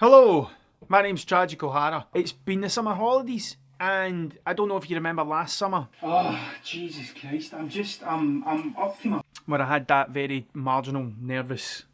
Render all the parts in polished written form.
Hello, my name's Tragic O'Hara. It's been the summer holidays, and I don't know if you remember last summer. Oh, Jesus Christ, I'm up to my... Where I had that very marginal, nervous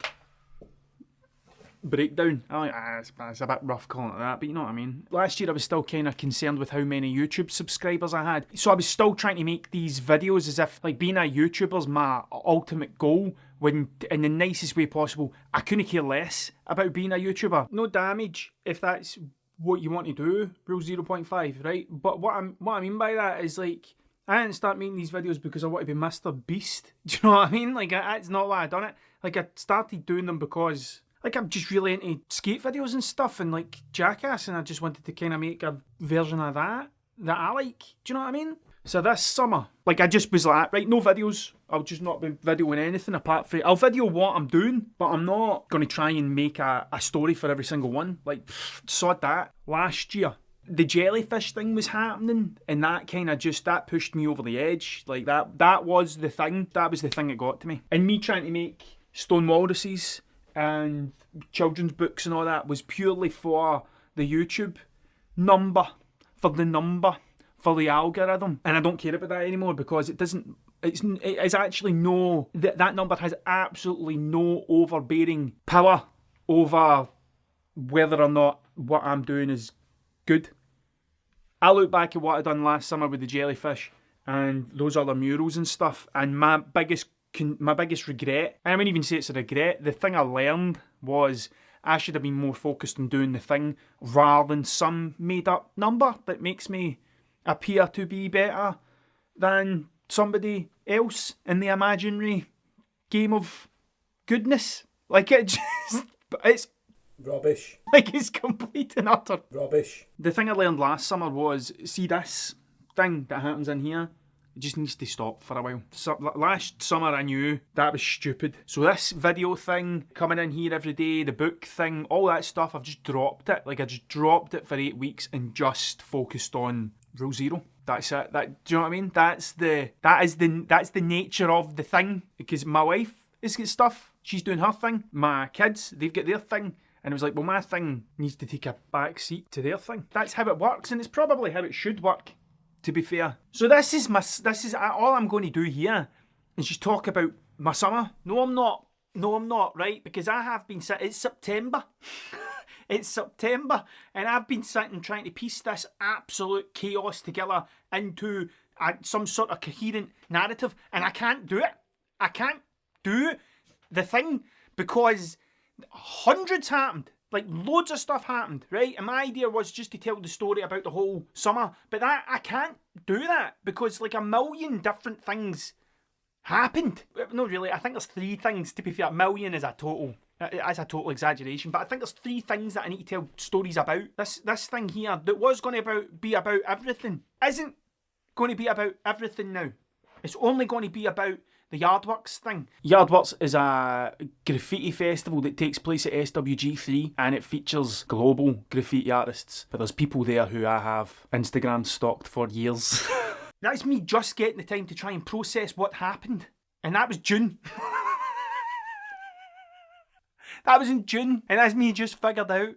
breakdown. It's a bit rough calling it that, but you know what I mean. Last year I was still kind of concerned with how many YouTube subscribers I had. So I was still trying to make these videos as if like being a YouTuber's my ultimate goal, when in the nicest way possible. I couldn't care less about being a YouTuber. No damage if that's what you want to do, rule 0.5, right? But what I mean by that is like, I didn't start making these videos because I want to be Mr. Beast. Do you know what I mean? Like, that's not why I done it. Like, I started doing them because, like, I'm just really into skate videos and stuff and, like, Jackass, and I just wanted to kind of make a version of that I like. Do you know what I mean? So this summer, like, I just was like, right, no videos. I'll just not be videoing anything apart from... I'll video what I'm doing, but I'm not going to try and make a story for every single one. Like, sod that. Last year, the jellyfish thing was happening, and that kind of just, that pushed me over the edge. Like, that was the thing. That was the thing that got to me. And me trying to make stone walruses and children's books and all that was purely for the YouTube number, for the algorithm. And I don't care about that anymore because it doesn't, it's actually no, that number has absolutely no overbearing power over whether or not what I'm doing is good. I look back at what I done last summer with the jellyfish and those other murals and stuff, and my biggest regret, and I wouldn't even say it's a regret, the thing I learned was I should have been more focused on doing the thing rather than some made up number that makes me appear to be better than somebody else in the imaginary game of goodness. Like, it's Rubbish. like, it's complete and utter Rubbish. The thing I learned last summer was, see this thing that happens in here? It just needs to stop for a while. So, last summer I knew that was stupid. So this video thing, coming in here every day, the book thing, all that stuff, I've just dropped it. Like, I just dropped it for 8 weeks and just focused on rule 0. That's it. Do you know what I mean? That's the nature of the thing. Because my wife has got stuff. She's doing her thing. My kids, they've got their thing. And it was like, well, my thing needs to take a back seat to their thing. That's how it works, and it's probably how it should work, to be fair. So this is all I'm going to do here is just talk about my summer. No, I'm not, right? Because I have been sitting, it's September. It's September, and I've been sitting trying to piece this absolute chaos together into some sort of coherent narrative, and I can't do it. I can't do the thing because hundreds happened. Like, loads of stuff happened, right? And my idea was just to tell the story about the whole summer. But that, I can't do that because, like, a million different things happened. No, really, I think there's 3 things, to be fair. A million is a total exaggeration. But I think there's 3 things that I need to tell stories about. This thing here that was going to be about everything isn't going to be about everything now. It's only going to be about the Yardworks thing. Yardworks is a graffiti festival that takes place at SWG3, and it features global graffiti artists. But there's people there who I have Instagram stalked for years. That's me just getting the time to try and process what happened. And that was June. That was in June. And that's me just figured out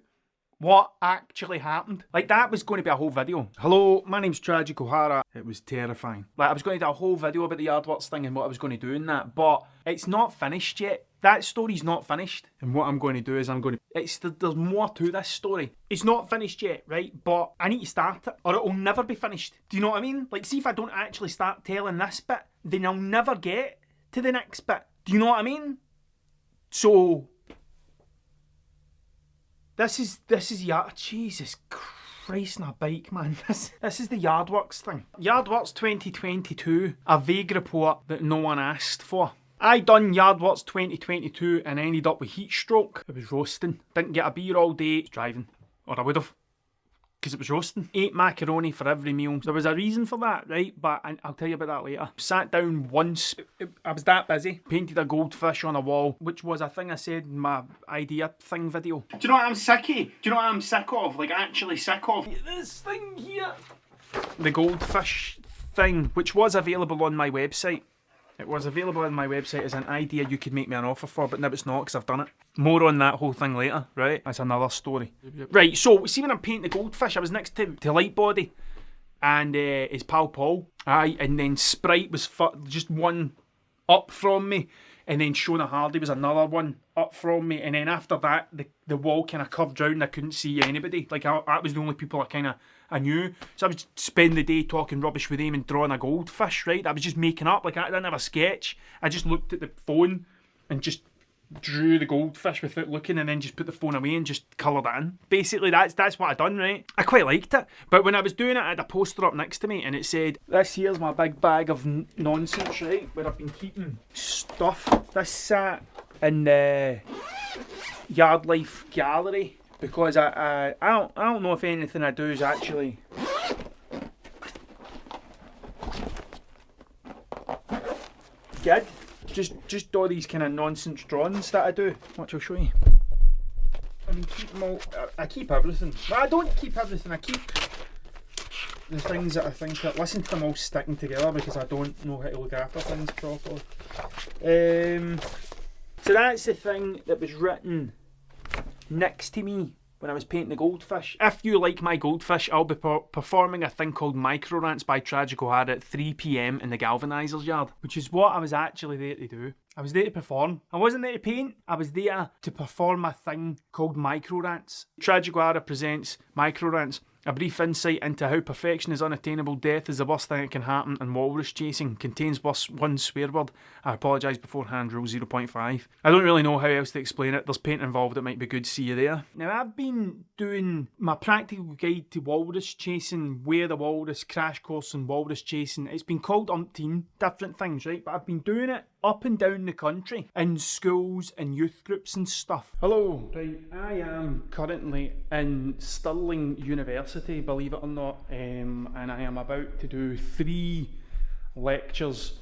what actually happened. Like, that was going to be a whole video. Hello, my name's Tragic O'Hara. It was terrifying. Like, I was going to do a whole video about the Yardworks thing and what I was going to do in that, but it's not finished yet. That story's not finished. And what I'm going to do is there's more to this story. It's not finished yet, right? But I need to start it, or it'll never be finished. Do you know what I mean? Like, see, if I don't actually start telling this bit, then I'll never get to the next bit. Do you know what I mean? So This is Jesus Christ on a bike, man. This is the Yardworks thing. Yardworks 2022, a vague report that no one asked for. I done Yardworks 2022 and ended up with heat stroke. It was roasting. Didn't get a beer all day. Driving. Or I would have. Because it was roasting. Ate macaroni for every meal. There was a reason for that, right? But I'll tell you about that later. Sat down once. I was that busy. Painted a goldfish on a wall, which was a thing I said in my idea thing video. Do you know what I'm sick of? Do you know what I'm sick of? Like, actually sick of? This thing here. The goldfish thing, which was available on my website. It was available on my website as an idea you could make me an offer for, but now it's not because I've done it. More on that whole thing later, right? That's another story. Right, so see when I'm painting the goldfish, I was next to Lightbody and his pal Paul. Aye, and then Sprite was just one up from me, and then Shona Hardy was another one up from me, and then after that, the wall kind of curved round and I couldn't see anybody. Like, that was the only people I knew. So I was spending the day talking rubbish with him and drawing a goldfish, right? I was just making up, like I didn't have a sketch. I just looked at the phone and just drew the goldfish without looking, and then just put the phone away and just coloured it in. Basically, that's what I done, right? I quite liked it. But when I was doing it, I had a poster up next to me and it said, "This here's my big bag of nonsense, right? Where I've been keeping stuff." This sat in the Yard Life gallery because I don't know if anything I do is actually good. Just all these kind of nonsense drawings that I do. Watch, I'll show you. I mean, keep them all. I keep everything. Well, I don't keep everything. I keep the things that I think. Listen to them all sticking together because I don't know how to look after things properly. So that's the thing that was written next to me when I was painting the goldfish. If you like my goldfish, I'll be performing a thing called Micro Rants by Tragic O'Hara at 3 PM in the Galvanisers yard, which is what I was actually there to do. I was there to perform. I wasn't there to paint. I was there to perform a thing called Micro Rants. Tragic O'Hara presents Micro Rants, a brief insight into how perfection is unattainable, death is the worst thing that can happen, and walrus chasing contains one swear word. I apologise beforehand, rule 0.5. I don't really know how else to explain it. There's paint involved, it might be good, see you there. Now, I've been doing my practical guide to walrus chasing, where the walrus, crash course on walrus chasing. It's been called umpteen different things, right? But I've been doing it up and down the country in schools and youth groups and stuff. Hello, right, I am currently in Stirling University, believe it or not, and I am about to do 3 lectures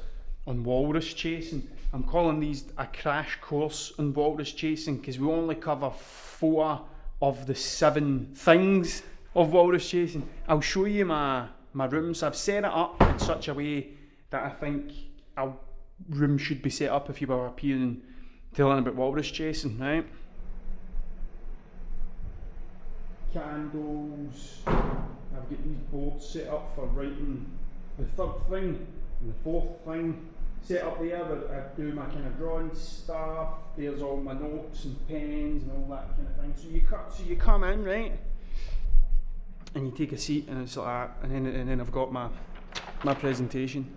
on walrus chasing. I'm calling these a crash course on walrus chasing because we only cover 4 of the 7 things of walrus chasing. I'll show you my rooms. I've set it up in such a way that I think a room should be set up if you were appearing to learn about walrus chasing, right? Candles. I've got these boards set up for writing the 3rd thing and the 4th thing. Set up there where I do my kind of drawing stuff. There's all my notes and pens and all that kind of thing. So you come in, right? And you take a seat and it's like that. And then I've got my presentation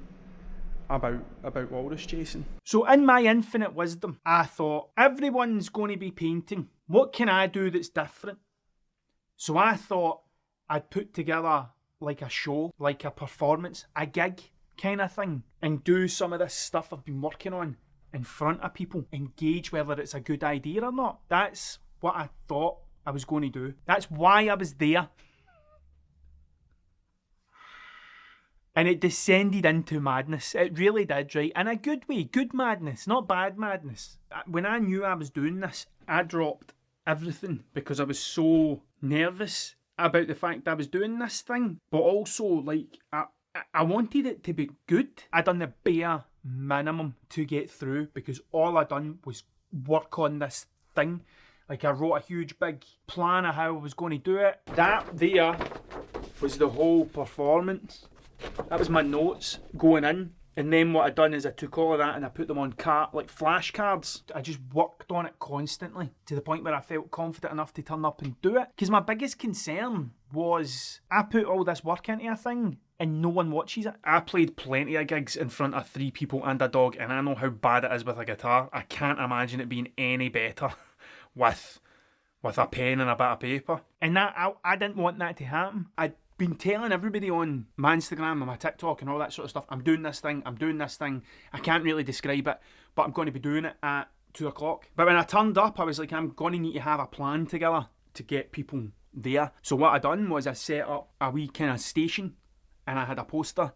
about walrus chasing. So in my infinite wisdom, I thought, everyone's going to be painting. What can I do that's different? So I thought I'd put together like a show, like a performance, a gig kind of thing, and do some of this stuff I've been working on in front of people, engage whether it's a good idea or not. That's what I thought I was going to do. That's why I was there. And it descended into madness. It really did, right? In a good way. Good madness, not bad madness. When I knew I was doing this, I dropped everything because I was so nervous about the fact that I was doing this thing. But also, like, I wanted it to be good. I done the bare minimum to get through because all I done was work on this thing. Like, I wrote a huge big plan of how I was going to do it. That there was the whole performance. That was my notes going in. And then what I done is I took all of that and I put them on flashcards. I just worked on it constantly to the point where I felt confident enough to turn up and do it. Because my biggest concern was I put all this work into a thing and no one watches it. I played plenty of gigs in front of 3 people and a dog, and I know how bad it is with a guitar. I can't imagine it being any better with a pen and a bit of paper. And that I didn't want that to happen. I'd been telling everybody on my Instagram and my TikTok and all that sort of stuff, I'm doing this thing. I can't really describe it, but I'm going to be doing it at 2 o'clock. But when I turned up, I was like, I'm going to need to have a plan together to get people there. So what I done was I set up a wee kind of station and I had a poster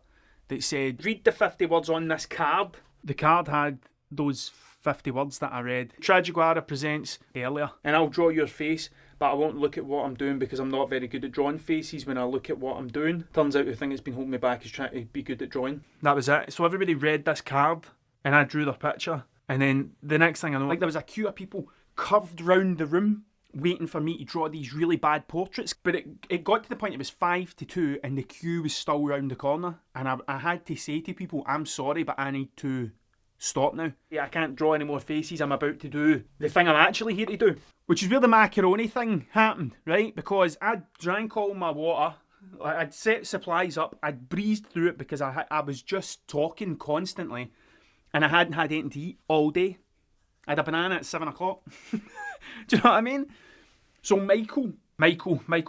that said, read the 50 words on this card. The card had those 50 words that I read. Tragic O'Hara presents earlier, and I'll draw your face, but I won't look at what I'm doing because I'm not very good at drawing faces when I look at what I'm doing. Turns out the thing that's been holding me back is trying to be good at drawing. That was it. So everybody read this card and I drew their picture. And then the next thing I know, like there was a queue of people curved round the room waiting for me to draw these really bad portraits. But it got to the point it was 5 to 2 and the queue was still round the corner. And I had to say to people, I'm sorry, but I need to stop now. Yeah, I can't draw any more faces. I'm about to do the thing I'm actually here to do. Which is where the macaroni thing happened, right? Because I drank all my water. I'd set supplies up. I'd breezed through it because I was just talking constantly. And I hadn't had anything to eat all day. I had a banana at 7 o'clock. Do you know what I mean? So Michael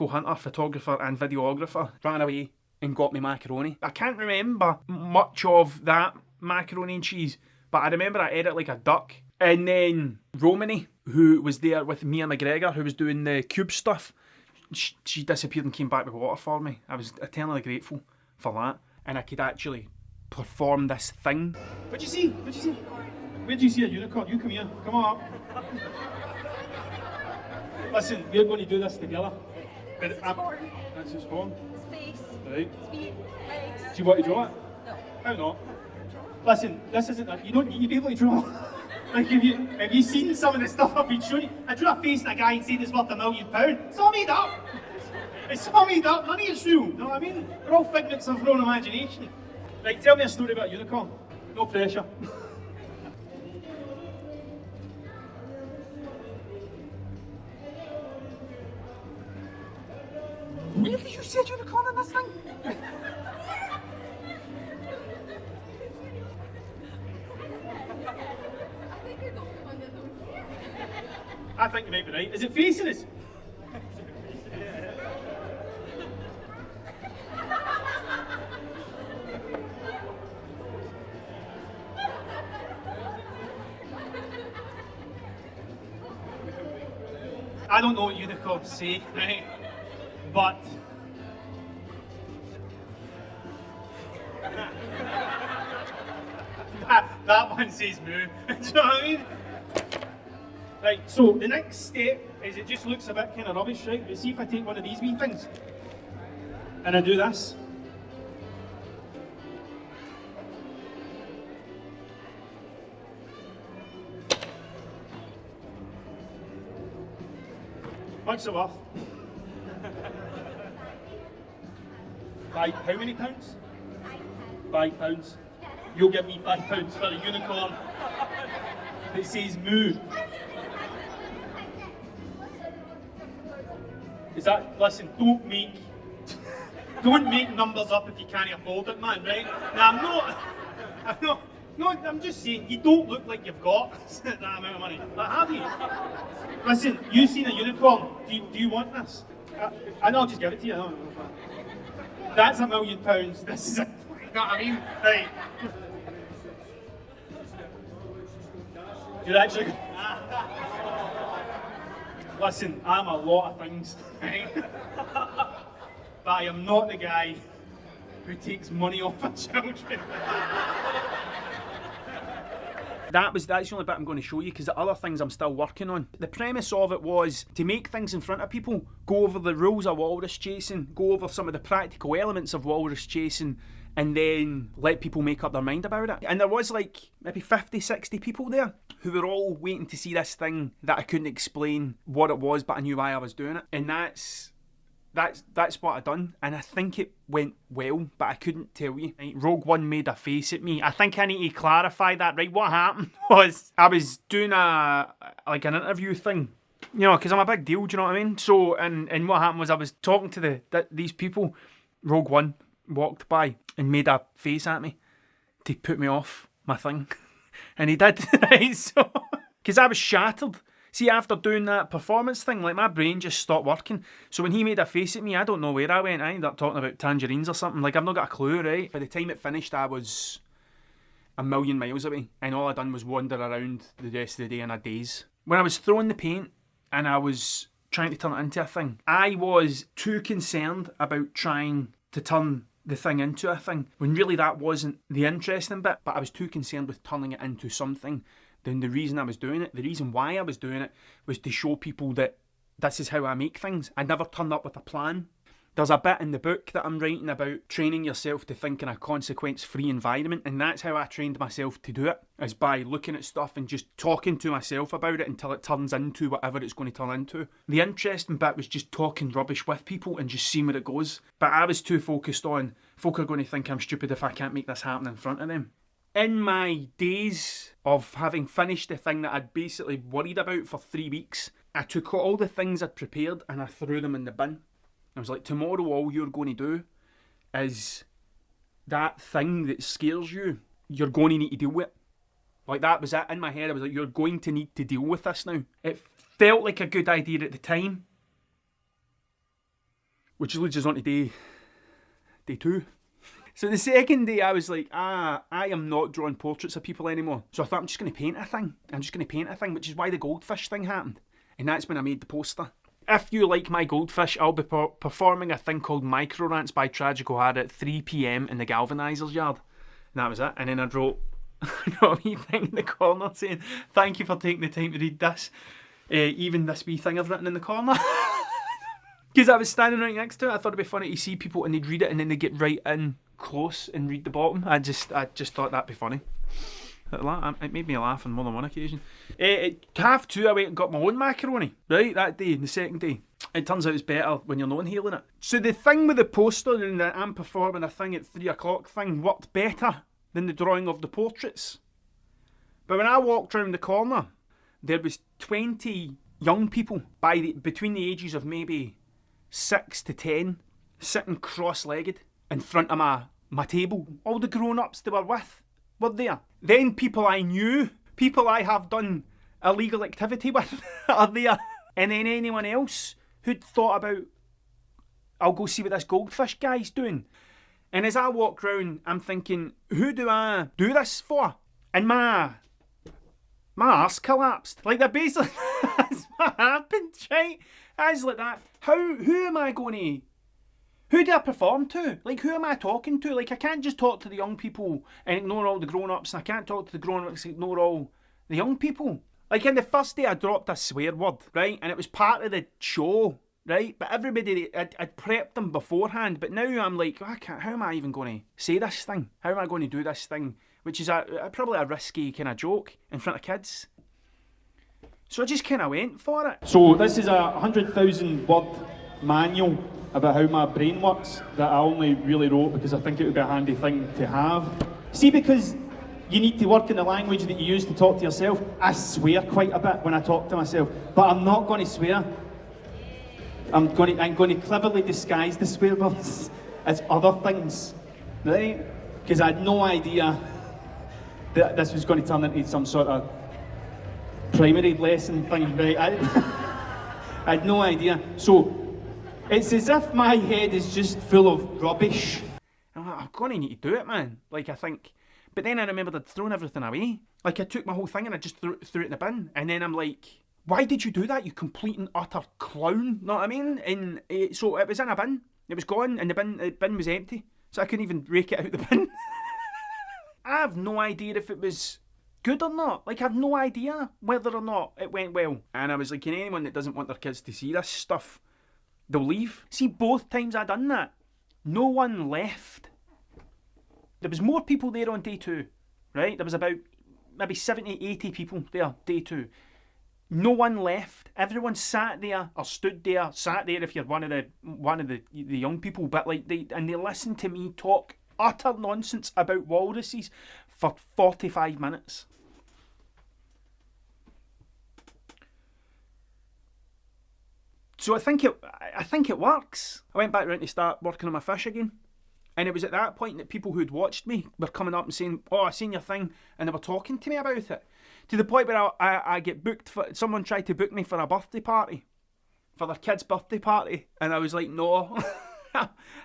Hunter, photographer and videographer, ran away and got me macaroni. I can't remember much of that macaroni and cheese, but I remember I ate it like a duck. And then Romany, who was there with Mia McGregor, who was doing the cube stuff, she disappeared and came back with water for me. I was eternally grateful for that. And I could actually perform this thing. What'd you see? Where'd you see a unicorn? You come here. Come on up. Listen, we're going to do this together. That's his horn. That's his horn. His face. Right. His feet. Legs. Do you want to draw it? No. How not? Listen, this isn't a, you don't need to be able to draw. Like, have you seen some of the stuff I've been showing you? I drew a face in a guy and said it's worth £1 million. It's all made up. It's all made up. None of it's real. You know what I mean? We're all figments of our own imagination. Right, tell me a story about a unicorn. No pressure. Really? You said unicorn in this thing? I think you might be right. Is it facing us? I don't know what unicorns say, right? But that one says moo. Do you know what I mean? Right, so the next step is it just looks a bit kind of rubbish, right? But see if I take one of these wee things and I do this. What's it worth? How many pounds? £5. You'll give me £5 for a unicorn that says moo. Is that, listen, don't make numbers up if you can't afford it, man, right? Now, I'm just saying, you don't look like you've got that amount of money. Like, have you? Listen, you've seen a unicorn. Do you want this? I'll just give it to you. That's £1 million. This is it. You know what I mean? Right. You're actually... Listen, I'm a lot of things, right? But I am not the guy who takes money off of children. That's the only bit I'm going to show you, because the other things I'm still working on. The premise of it was to make things in front of people, go over the rules of walrus chasing, go over some of the practical elements of walrus chasing, and then let people make up their mind about it. And there was like maybe 50, 60 people there who were all waiting to see this thing that I couldn't explain what it was, but I knew why I was doing it. And that's what I done, and I think it went well, but I couldn't tell you. Right, Rogue One made a face at me. I think I need to clarify that. Right, what happened was I was doing an interview thing, you know, because I'm a big deal. Do you know what I mean? So, and what happened was I was talking to these people. Rogue One walked by and made a face at me to put me off my thing, and he did. Right, so because I was shattered. See, after doing that performance thing, like my brain just stopped working. So when he made a face at me, I don't know where I went. I ended up talking about tangerines or something. Like, I've not got a clue, right? By the time it finished, I was 1,000,000 miles away. And all I done was wander around the rest of the day in a daze. When I was throwing the paint and I was trying to turn it into a thing, I was too concerned about trying to turn the thing into a thing, when really that wasn't the interesting bit. But I was too concerned with turning it into something. Then the reason I was doing it, the reason why I was doing it, was to show people that this is how I make things. I never turned up with a plan. There's a bit in the book that I'm writing about training yourself to think in a consequence-free environment, and that's how I trained myself to do it, is by looking at stuff and just talking to myself about it until it turns into whatever it's going to turn into. The interesting bit was just talking rubbish with people and just seeing where it goes. But I was too focused on, folk are going to think I'm stupid if I can't make this happen in front of them. In my days of having finished the thing that I'd basically worried about for 3 weeks, I took all the things I'd prepared and I threw them in the bin. I was like, tomorrow all you're going to do is that thing that scares you, you're going to need to deal with. Like, that was it. In my head, I was like, you're going to need to deal with this now. It felt like a good idea at the time. Which leads us on to day 2. So the second day I was like, I am not drawing portraits of people anymore. So I thought, I'm just going to paint a thing. Which is why the goldfish thing happened. And that's when I made the poster. If you like my goldfish, I'll be performing a thing called Micro Rants by Tragic O'Hara at 3 p.m. in the Galvanisers yard. And that was it. And then I wrote a wee thing in the corner saying, thank you for taking the time to read this. Even this wee thing I've written in the corner. Because I was standing right next to it. I thought it'd be funny to see people and they'd read it and then they'd get right in close and read the bottom. I just thought that'd be funny. It made me laugh on more than one occasion. At 2:30 I went and got my own macaroni, right, that day, the second day. It turns out it's better when you're not inhaling it. So the thing with the poster and the I'm performing a thing at 3 o'clock thing worked better than the drawing of the portraits. But when I walked round the corner, there was 20 young people between the ages of maybe 6 to 10 sitting cross-legged in front of my table. All the grown-ups they were with were there. Then people I knew, people I have done illegal activity with are there. And then anyone else who'd thought about, I'll go see what this goldfish guy's doing. And as I walk round, I'm thinking, who do I do this for? And my arse collapsed. Like, that basically, that's what happened, right? I was like that. Who am I going to... Who do I perform to? Like, who am I talking to? Like, I can't just talk to the young people and ignore all the grown-ups, and I can't talk to the grown-ups and ignore all the young people. Like, in the first day, I dropped a swear word, right? And it was part of the show, right? But everybody, I'd prepped them beforehand, but now I'm like, how am I even going to say this thing? How am I going to do this thing? Which is probably a risky kind of joke in front of kids. So I just kind of went for it. So this is a 100,000 word manual about how my brain works that I only really wrote because I think it would be a handy thing to have. See, because you need to work in the language that you use to talk to yourself, I swear quite a bit when I talk to myself, but I'm not going to swear. I'm going to cleverly disguise the swear words as other things, right? Because I had no idea that this was going to turn into some sort of primary lesson thing, right? I had no idea. So it's as if my head is just full of rubbish. I'm going to need to do it, man. Like, I think. But then I remembered I'd thrown everything away. Like, I took my whole thing and I just threw it in the bin. And then I'm like, why did you do that, you complete and utter clown? Know what I mean? And so it was in a bin. It was gone and the bin was empty. So I couldn't even rake it out the bin. I have no idea if it was good or not. Like, I have no idea whether or not it went well. And I was like, anyone that doesn't want their kids to see this stuff, they'll leave. See, both times I done that, no one left. There was more people there on day 2, right? There was about maybe 70, 80 people there, day 2. No one left. Everyone sat there or stood there, sat there if you're one of the young people, but like they listened to me talk utter nonsense about walruses for 45 minutes. So I think it works. I went back round to start working on my fish again. And it was at that point that people who'd watched me were coming up and saying, oh, I seen your thing, and they were talking to me about it. To the point where I get booked for, someone tried to book me for a birthday party, for their kid's birthday party, and I was like, no,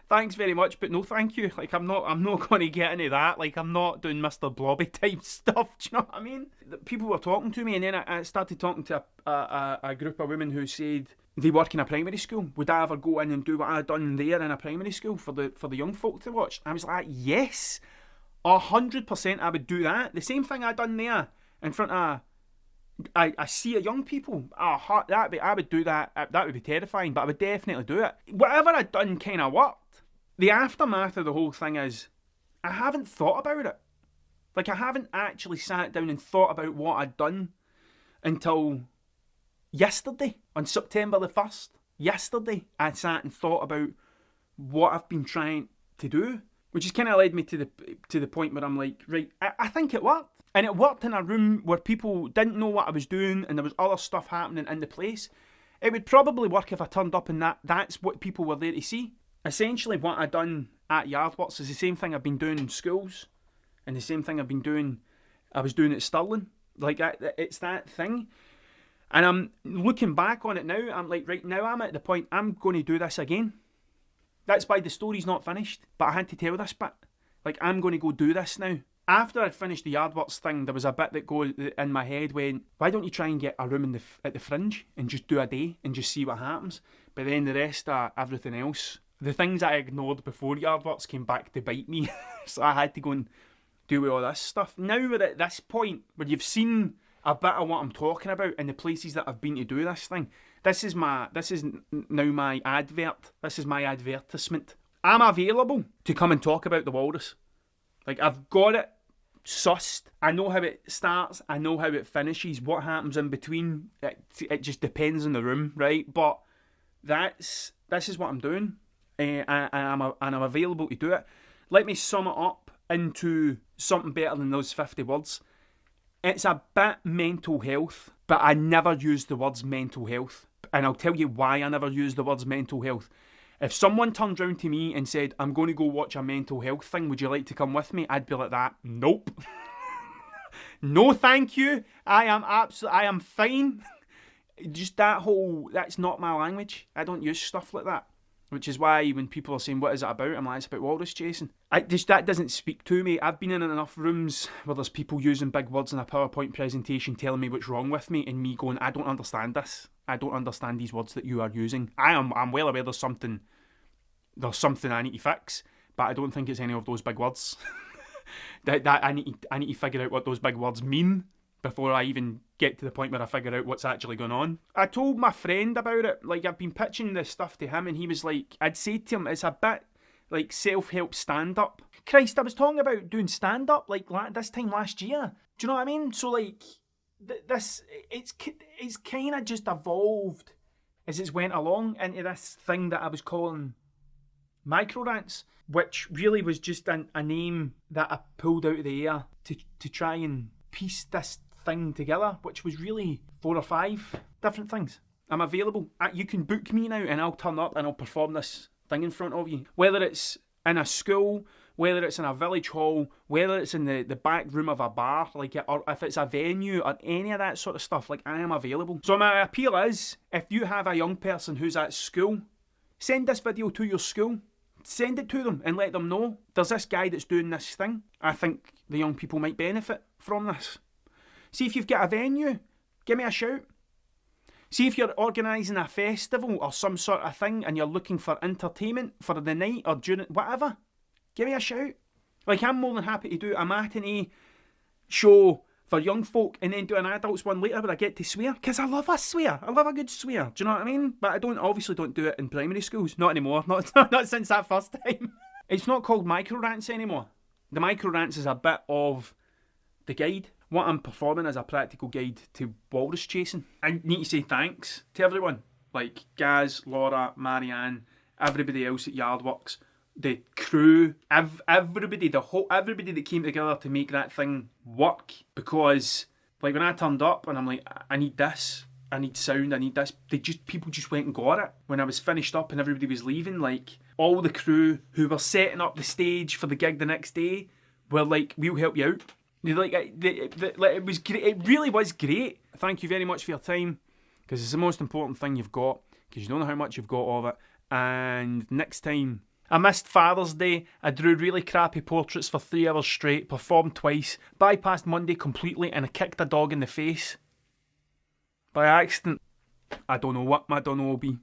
thanks very much, but no thank you. Like, I'm not going to get into that. Like, I'm not doing Mr. Blobby type stuff, do you know what I mean? People were talking to me, and then I started talking to a group of women who said, they work in a primary school. Would I ever go in and do what I'd done there in a primary school for the young folk to watch? I was like, yes, 100% I would do that. The same thing I'd done there in front of I see a young people, I would do that. That would be terrifying, but I would definitely do it. Whatever I'd done kind of worked. The aftermath of the whole thing is, I haven't thought about it. Like, I haven't actually sat down and thought about what I'd done until yesterday, on September the 1st. Yesterday, I sat and thought about what I've been trying to do, which has kind of led me to the point where I'm like, right, I think it worked. And it worked in a room where people didn't know what I was doing and there was other stuff happening in the place. It would probably work if I turned up and that's what people were there to see. Essentially, what I'd done at Yardworks is the same thing I've been doing in schools and the same thing I was doing at Stirling. Like, it's that thing. And I'm looking back on it now, I'm like, right now I'm at the point I'm going to do this again. That's why the story's not finished, but I had to tell this bit. Like, I'm going to go do this now. After I'd finished the Yardworks thing, there was a bit that goes in my head when, why don't you try and get a room at the Fringe and just do a day and just see what happens? But then the rest of everything else, the things I ignored before Yardworks came back to bite me. So I had to go and do all this stuff. Now we're at this point where you've seen a bit of what I'm talking about in the places that I've been to do this thing. This is now my advert. This is my advertisement. I'm available to come and talk about the Walrus. Like, I've got it sussed. I know how it starts. I know how it finishes. What happens in between, it just depends on the room, right? But this is what I'm doing, and I'm available to do it. Let me sum it up into something better than those 50 words. It's a bit mental health, but I never use the words mental health. And I'll tell you why I never use the words mental health. If someone turned round to me and said, I'm going to go watch a mental health thing, would you like to come with me? I'd be like that. Nope. No, thank you. I am fine. Just that's not my language. I don't use stuff like that. Which is why when people are saying, what is it about? I'm like, it's about walrus chasing. That doesn't speak to me. I've been in enough rooms where there's people using big words in a PowerPoint presentation telling me what's wrong with me and me going, I don't understand this. I don't understand these words that you are using. I'm well aware there's something I need to fix, but I don't think it's any of those big words. that I need to figure out what those big words mean before I even get to the point where I figure out what's actually going on. I told my friend about it. Like, I've been pitching this stuff to him and he was like, I'd say to him, it's a bit like self-help stand-up. Christ, I was talking about doing stand-up like this time last year. Do you know what I mean? So, like, it's kind of just evolved as it's went along into this thing that I was calling Micro Rants, which really was just a name that I pulled out of the air to try and piece this thing together, which was really 4 or 5 different things. I'm available. You can book me now and I'll turn up and I'll perform this thing in front of you. Whether it's in a school, whether it's in a village hall, whether it's in the back room of a bar, or if it's a venue or any of that sort of stuff, like, I am available. So my appeal is, if you have a young person who's at school, send this video to your school. Send it to them and let them know there's this guy that's doing this thing. I think the young people might benefit from this. See if you've got a venue, give me a shout. See if you're organising a festival or some sort of thing and you're looking for entertainment for the night or during whatever, give me a shout. Like, I'm more than happy to do a matinee show for young folk and then do an adults one later where I get to swear, because I love a swear. I love a good swear. Do you know what I mean? But I obviously don't do it in primary schools. Not anymore. Not since that first time. It's not called Micro Rants anymore. The Micro Rants is a bit of the guide. What I'm performing is a practical guide to walrus chasing. I need to say thanks to everyone. Like Gaz, Laura, Marianne, everybody else at Yardworks, the crew, everybody that came together to make that thing work. Because, like, when I turned up and I'm like, I need this, I need sound, I need this, people just went and got it. When I was finished up and everybody was leaving, like, all the crew who were setting up the stage for the gig the next day were like, we'll help you out. Like, it was great. It really was great. Thank you very much for your time, because it's the most important thing you've got, because you don't know how much you've got of it. And next time, I missed Father's Day. I drew really crappy portraits for 3 hours straight, performed twice, bypassed Monday completely, and I kicked a dog in the face by accident. I don't know what my done will be.